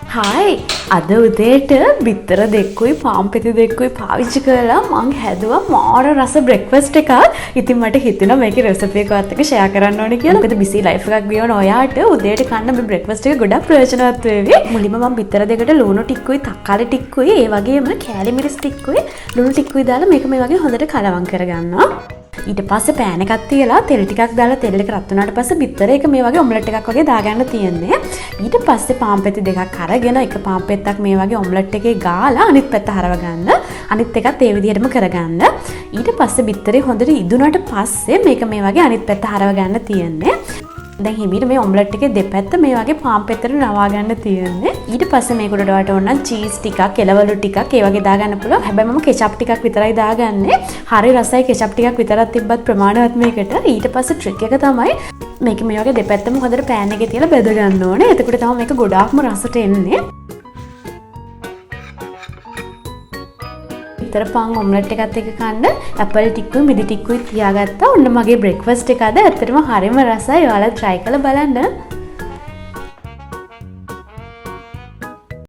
Hi අද උදේට බිත්තර දෙක්කුයි පාම්පෙති දෙක්කුයි පාවිච්චි කරලා මං හැදුවා මාර රස බ්‍රෙක්ෆාස්ට් එකක්. ඉතින් මට හිතුණා මේකේ රෙසිපි එක ඔයත් එක්ක ෂෙයා කරන්න ඕනේ කියලා. මොකද බිසි ලයිෆ් එකක් ගියවන ඔයාට උදේට කන්න මේ බ්‍රෙක්ෆාස්ට් එක ගොඩක් ප්‍රයෝජනවත් වේවි. මුලින්ම මම බිත්තර දෙකට ලුණු ටිකකුයි තක්කාලි ටිකකුයි ඒ වගේම කෑලි මිරිස් ටිකකුයි ලුණු ටිකකුයි දාලා මේක මේ වගේ හොඳට කලවම් කරගන්නවා. ඊට පස්සේ පෑන් එකක් තියලා තෙල් ටිකක් දාලා තෙල් එක රත් වුණාට පස්සේ බිත්තර එක මේ වගේ ඔම්ලට් එකක් වගේ දාගන්න තියෙන්නේ. ඊට පස්සේ පාම්පෙති දෙකක් අරගෙන එක පාම්පෙත්තක් මේ වගේ ඔම්ලට් එකේ ගාලා අනිත් පැත්ත හරව ගන්න. අනිත් එකත් ඒ විදිහටම කරගන්න. ඊට පස්සේ බිත්තරේ හොඳට ඉදුණාට පස්සේ මේක මේ වගේ අනිත් පැත්ත හරව ගන්න තියෙන්නේ. දැන් හිමීට මේ ඔම්ලට් එකේ දෙපැත්ත මේ වගේ පාම්පෙත්තට නවා ගන්න තියෙන්නේ. ඊට පස්සේ මේක උඩට ඔයාලට ඕන නම් චීස් ටිකක්, එළවලු ටිකක් ඒ වගේ දාගන්න පුළුවන්. හැබැයි මම කෙචප් ටිකක් විතරයි දාගන්නේ. හරි රසයි කෙචප් ටිකක් විතරක් තිබ්බත් ප්‍රමාණවත් මේකට. ඊට පස්සේ ට්‍රික් එක තමයි මේක මේ වගේ දෙපැත්තම හොඳට පෑන් එකේ තියලා බෙද ගන්න ඕනේ. එතකොට තමයි මේක ගොඩාක්ම රසට එන්නේ. බිත්තර පාන් ඔම්ලට් එකත් එක්ක කන්න ඇපල් ටිකකුයි මිදි ටිකකුයි තියාගත්තා. ඔන්න මගේ බ්‍රෙක්ෆාස්ට් එක අද ඇත්තටම හරිම රසයි. ඔයාලා try කරලා බලන්න.